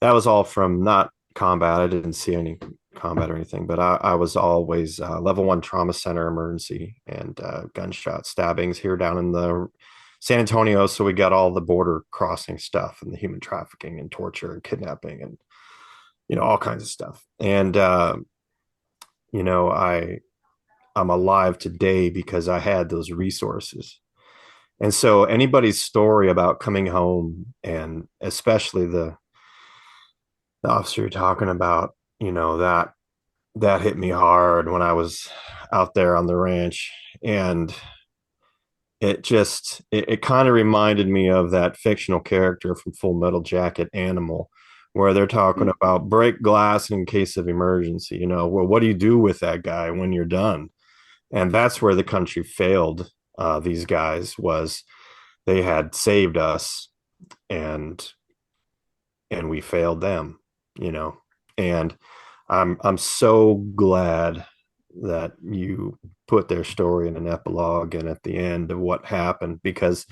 was all from not combat. I didn't see any combat or anything, but I was always level 1 trauma center emergency and gunshot stabbings here down in the San Antonio. So we got all the border crossing stuff and the human trafficking and torture and kidnapping and, all kinds of stuff. And, I'm alive today because I had those resources. And so anybody's story about coming home, and especially the officer you're talking about, that hit me hard when I was out there on the ranch. And it kind of reminded me of that fictional character from Full Metal Jacket, Animal, where they're talking about break glass in case of emergency. Well, what do you do with that guy when you're done? And that's where the country failed these guys, was they had saved us and we failed them, and I'm so glad that you put their story in an epilogue and at the end of what happened, because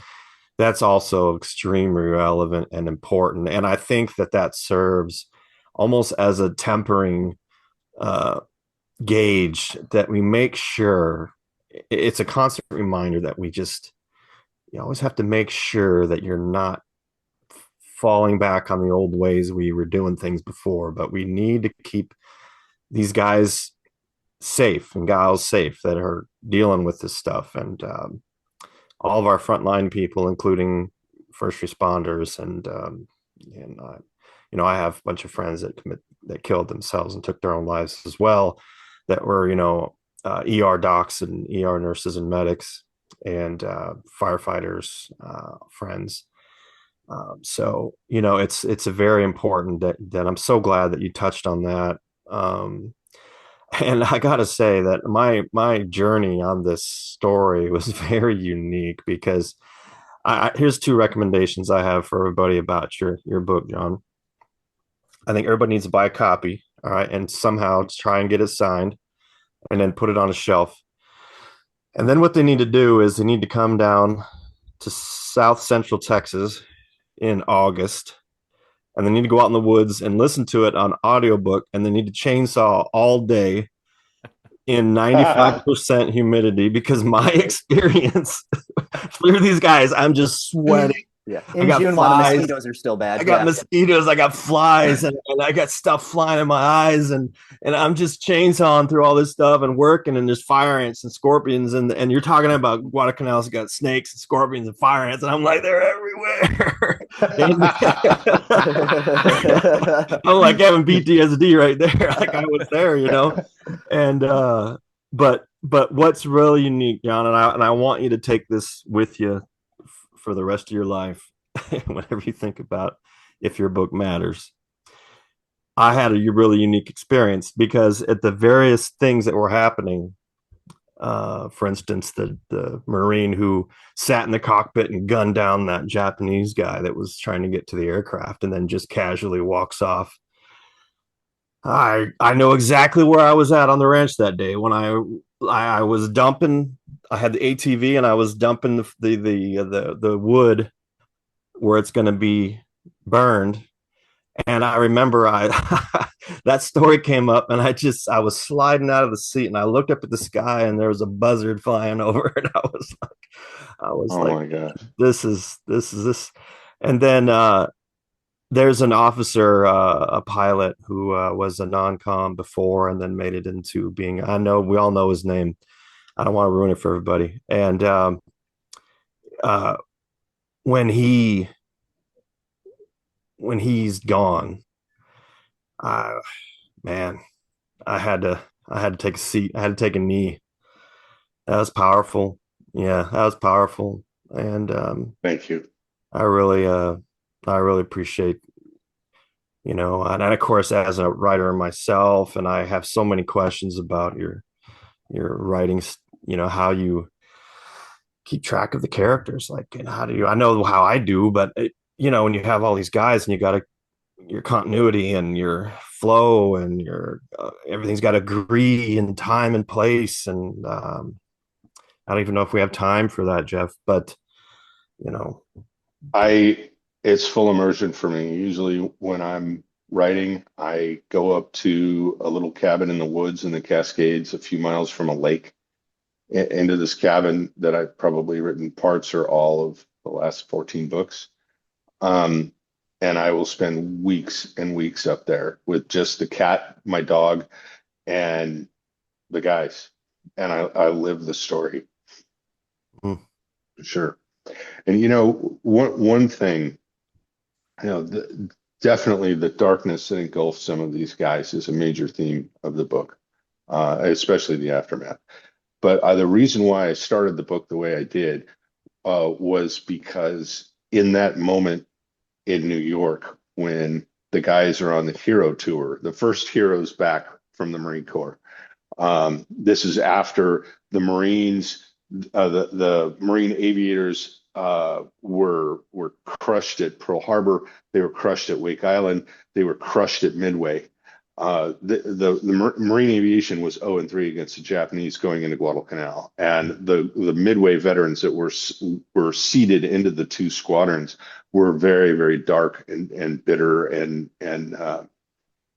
that's also extremely relevant and important. And I think that serves almost as a tempering gauge, that we make sure it's a constant reminder that you always have to make sure that you're not falling back on the old ways we were doing things before, but we need to keep these guys safe and gals safe that are dealing with this stuff. And all of our frontline people, including first responders and I have a bunch of friends that killed themselves and took their own lives as well, that were, ER docs and ER nurses and medics and firefighters, friends. So, it's a very important that I'm so glad that you touched on that. And I gotta say that my journey on this story was very unique because here's two recommendations I have for everybody about your book, John. I think everybody needs to buy a copy, all right, and somehow try and get it signed, and then put it on a shelf. And then what they need to do is they need to come down to South Central Texas in August, and they need to go out in the woods and listen to it on audiobook, and they need to chainsaw all day in 95% humidity, because my experience through these guys, I'm just sweating. Yeah. I In got June, while the flies. mosquitoes are still bad. I got Yeah. mosquitoes, I got flies, and I got stuff flying in my eyes, and I'm just chainsawing through all this stuff and working, and there's fire ants and scorpions, and you're talking about Guadalcanal's got snakes and scorpions and fire ants, and I'm like, they're everywhere. I'm like having PTSD right there, like I was there, and but what's really unique, John, and I want you to take this with you for the rest of your life. Whenever you think about if your book matters, I had a really unique experience because at the various things that were happening, for instance, the Marine who sat in the cockpit and gunned down that Japanese guy that was trying to get to the aircraft and then just casually walks off. I know exactly where I was at on the ranch that day when I was dumping. I had the ATV and I was dumping the wood where it's going to be burned. And I remember that story came up, and I was sliding out of the seat, and I looked up at the sky, and there was a buzzard flying over, and I was Oh like, my gosh. this is. And then there's an officer, a pilot who was a non-com before, and then made it into being. I know we all know his name. I don't want to ruin it for everybody. And when he's gone, man, I had to take a seat. I had to take a knee. That was powerful. Yeah, that was powerful. And Thank you. I really appreciate, and of course, as a writer myself, and I have so many questions about your writings, how you keep track of the characters, like, and how do you, I know how I do, but when you have all these guys and you got to, your continuity and your flow and your everything's got to agree in time and place, and I don't even know if we have time for that, Jeff, but it's full immersion for me. Usually when I'm writing, I go up to a little cabin in the woods in the Cascades, a few miles from a lake, into this cabin that I've probably written parts or all of the last 14 books. And I will spend weeks and weeks up there with just the cat, my dog, and the guys. And I live the story. For sure. And one thing, definitely the darkness that engulfs some of these guys is a major theme of the book, especially the aftermath. But the reason why I started the book the way I did was because in that moment in New York, when the guys are on the hero tour, the first heroes back from the Marine Corps. This is after the Marines, the Marine aviators were crushed at Pearl Harbor. They were crushed at Wake Island. They were crushed at Midway. The Marine aviation was 0-3 against the Japanese going into Guadalcanal, and the Midway veterans that were seeded into the two squadrons were very, very dark and bitter, and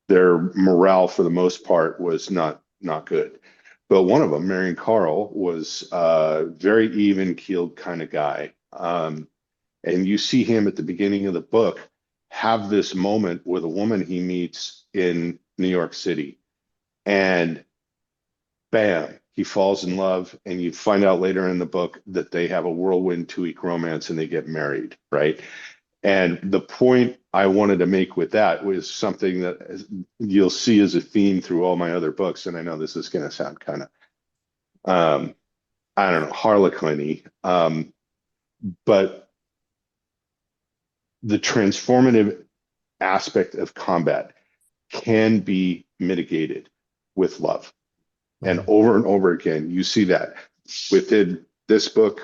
their morale for the most part was not good. But one of them, Marion Carl, was a very even-keeled kind of guy, and you see him at the beginning of the book have this moment with a woman he meets in New York City, and bam, he falls in love, and you find out later in the book that they have a whirlwind 2-week romance and they get married, right? And the point I wanted to make with that was something that you'll see as a theme through all my other books. And I know this is going to sound kind of, I don't know, harlequin-y, but the transformative aspect of combat can be mitigated with love. And over again, you see that within this book,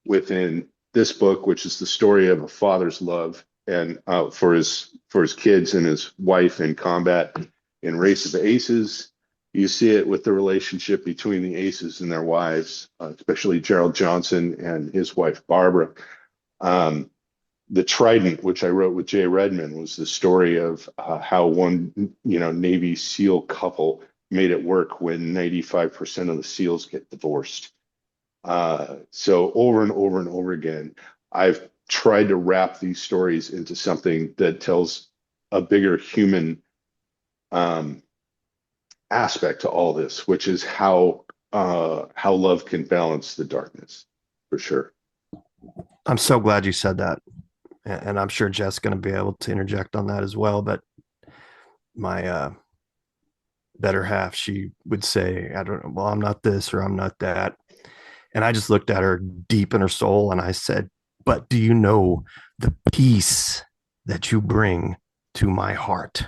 which is the story of a father's love and for his kids and his wife in combat. In Race of Aces, you see it with the relationship between the aces and their wives, especially Gerald Johnson and his wife Barbara. The Trident, which I wrote with Jay Redman, was the story of how one Navy SEAL couple made it work when 95% of the SEALs get divorced. So over and over and over again, I've tried to wrap these stories into something that tells a bigger human aspect to all this, which is how love can balance the darkness, for sure. I'm so glad you said that. And I'm sure Jeff's going to be able to interject on that as well. But my better half, she would say, I don't know, well, I'm not this or I'm not that. And I just looked at her deep in her soul and I said, but do you know the peace that you bring to my heart?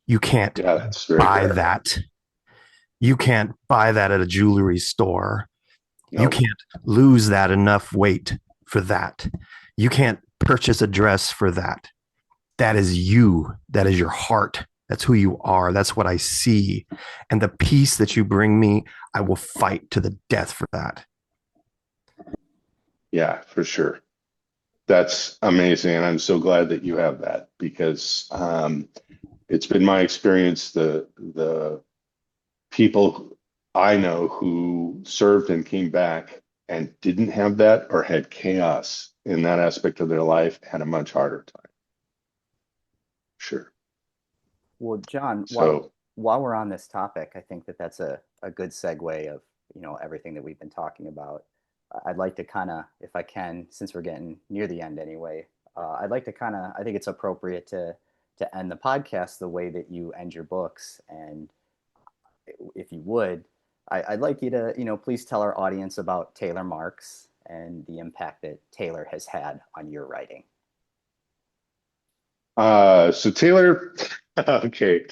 You can't buy that. You can't buy that at a jewelry store. No. You can't lose that enough weight for that. You can't purchase a dress for that. That is you. That is your heart. That's who you are. That's what I see. And the peace that you bring me, I will fight to the death for that. Yeah, for sure. That's amazing. And I'm so glad that you have that, because it's been my experience, the people I know who served and came back and didn't have that or had chaos in that aspect of their life had a much harder time. Sure. Well, John, while we're on this topic, I think that's a good segue of, everything that we've been talking about. I'd like to kind of, if I can, since we're getting near the end anyway, I'd like to kind of, I think it's appropriate to end the podcast the way that you end your books. And if you would, I'd like you to, please tell our audience about Taylor Marks and the impact that Taylor has had on your writing. So Taylor, okay.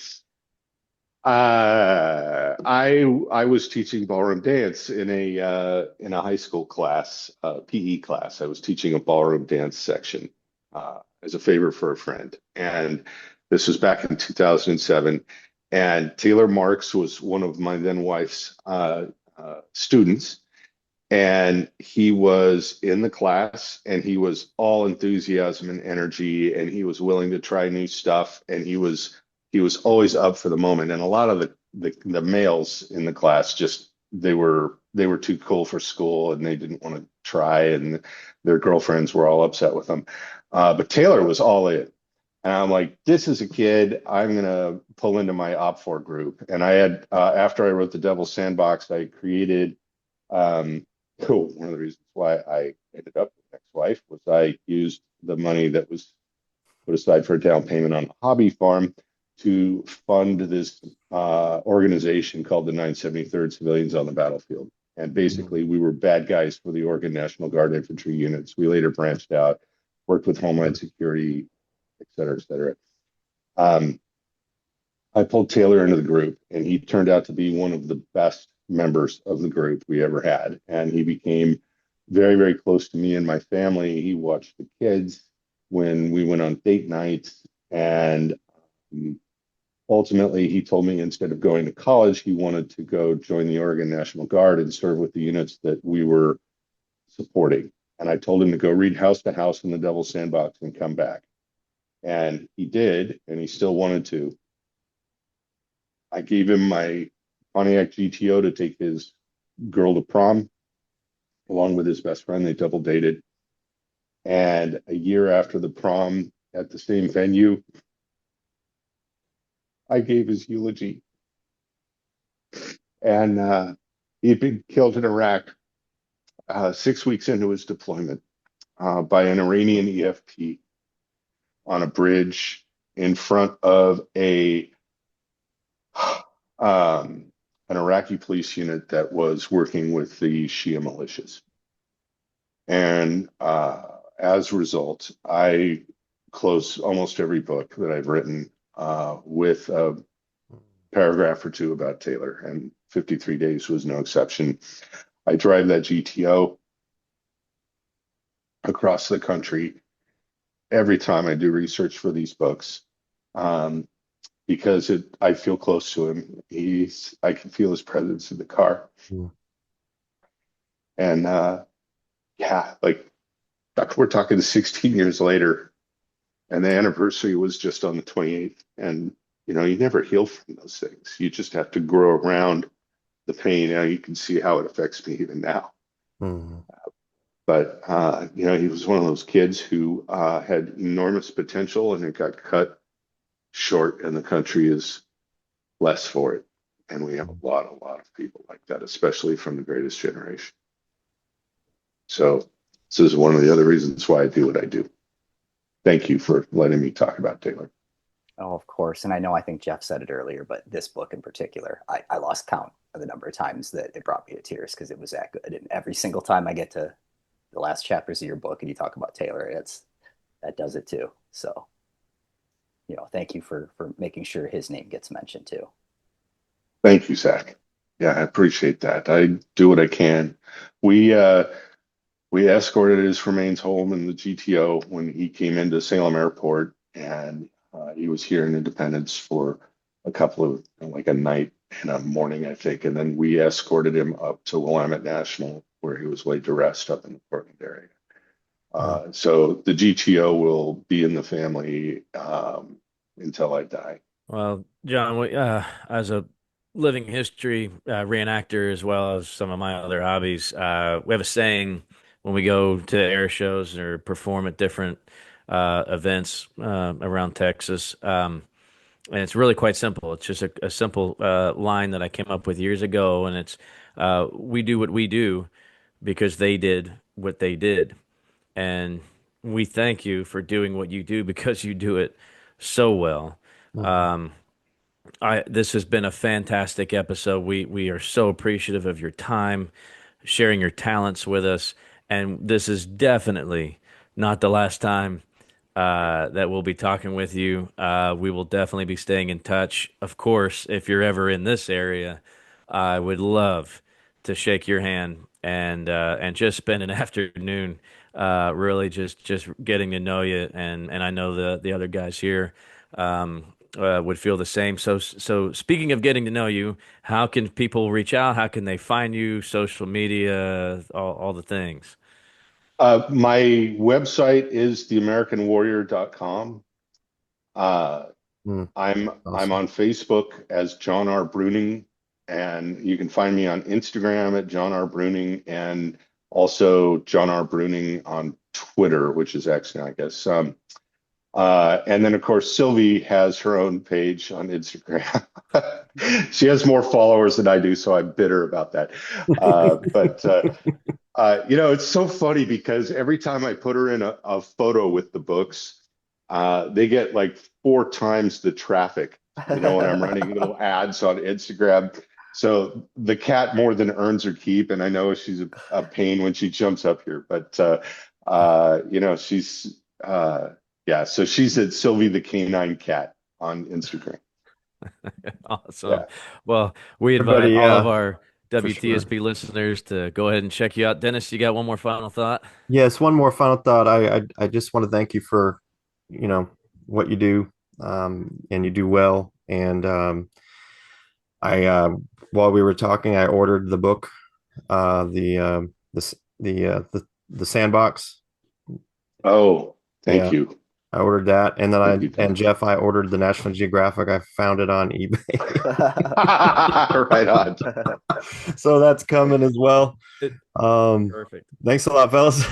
I was teaching ballroom dance in a high school class, PE class. I was teaching a ballroom dance section as a favor for a friend, and this was back in 2007. And Taylor Marks was one of my then wife's students, and he was in the class, and he was all enthusiasm and energy, and he was willing to try new stuff, and he was always up for the moment. And a lot of the males in the class just they were too cool for school, and they didn't want to try, and their girlfriends were all upset with them. But Taylor was all in. And I'm like, this is a kid I'm going to pull into my Op4 group. And I had, after I wrote The Devil's Sandbox, I created, one of the reasons why I ended up with ex-wife was I used the money that was put aside for a down payment on a hobby farm to fund this organization called the 973rd Civilians on the Battlefield. And basically, we were bad guys for the Oregon National Guard infantry units. We later branched out, worked with Homeland Security, et cetera, et cetera. I pulled Taylor into the group, and he turned out to be one of the best members of the group we ever had. And he became very, very close to me and my family. He watched the kids when we went on date nights. And ultimately, he told me instead of going to college, he wanted to go join the Oregon National Guard and serve with the units that we were supporting. And I told him to go read House to House in the Devil's Sandbox and come back. And he did, and he still wanted to. I gave him my Pontiac GTO to take his girl to prom, along with his best friend. They double dated. And a year after the prom at the same venue, I gave his eulogy. And he had been killed in Iraq 6 weeks into his deployment. by an Iranian EFP on a bridge in front of an Iraqi police unit that was working with the Shia militias. And as a result, I close almost every book that I've written with a paragraph or two about Taylor, and 53 Days was no exception. I drive that GTO across the country every time I do research for these books, because I feel close to him. I can feel his presence in the car. Mm. And yeah, like we're talking 16 years later, and the anniversary was just on the 28th. And you never heal from those things. You just have to grow around the pain. You can see how it affects me even now. Mm. But he was one of those kids who had enormous potential, and it got cut short, and the country is less for it. And we have a lot of people like that, especially from the greatest generation. So this is one of the other reasons why I do what I do. Thank you for letting me talk about Taylor. Oh, of course. And I think Jeff said it earlier, but this book in particular, I lost count of the number of times that it brought me to tears because it was that good. And every single time I get to the last chapters of your book and you talk about Taylor, that does it too. So, thank you for making sure his name gets mentioned too. Thank you, Zach. Yeah, I appreciate that. I do what I can. We escorted his remains home in the GTO when he came into Salem Airport, and he was here in Independence for a night and a morning, I think. And then we escorted him up to Willamette National, where he was laid to rest up in the Portland area. So the GTO will be in the family until I die. Well, John, as a living history reenactor, as well as some of my other hobbies, we have a saying when we go to air shows or perform at different events around Texas. And it's really quite simple. It's just a simple line that I came up with years ago, and it's we do what we do because they did what they did. And we thank you for doing what you do because you do it so well. Mm. This has been a fantastic episode. We are so appreciative of your time, sharing your talents with us, and this is definitely not the last time that we'll be talking with you. We will definitely be staying in touch. Of course, if you're ever in this area, I would love to shake your hand and just spend an afternoon really just getting to know you. And I know the other guys here would feel the same. So speaking of getting to know you, how can people reach out? How can they find you? Social media, all the things. My website is theamericanwarrior.com. Mm. I'm Awesome. on Facebook as John R. Bruning, and you can find me on Instagram at John R. Bruning, and also John R. Bruning on Twitter, which is X now, I guess. And then, of course, Sylvie has her own page on Instagram. She has more followers than I do, so I'm bitter about that. It's so funny because every time I put her in a photo with the books, they get like 4 times the traffic, when I'm running little ads on Instagram. So the cat more than earns her keep. And I know she's a pain when she jumps up here, but, she's, so she's at Sylvie the Canine Cat on Instagram. Awesome. Yeah. Well, we invite Everybody, all of our for sure. WTSP listeners to go ahead and check you out. Dennis, you got one more final thought? Yes, one more final thought. I just want to thank you for, what you do, and you do well. And I while we were talking, I ordered the book, the Sandbox. Oh, thank Yeah. you. I ordered that, and then Thank you, and Jeff, I ordered the National Geographic. I found it on eBay. Right on. So that's coming as well. Perfect. Thanks a lot, fellas.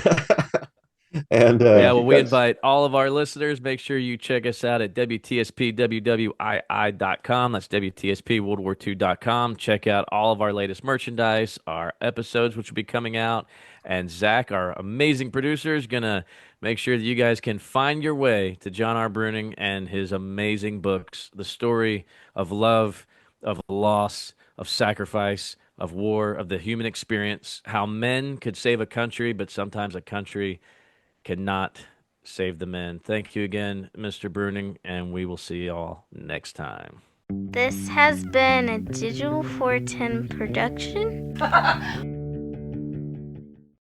And Yeah, well, we Because invite all of our listeners. Make sure you check us out at WTSPWWII.com. That's WTSPWorldWar2.com. Check out all of our latest merchandise, our episodes, which will be coming out. And Zach, our amazing producer, is going to make sure that you guys can find your way to John R. Bruning and his amazing books, the story of love, of loss, of sacrifice, of war, of the human experience, how men could save a country, but sometimes a country cannot save the men. Thank you again, Mr. Bruning, and we will see you all next time. This has been a Digital 410 production.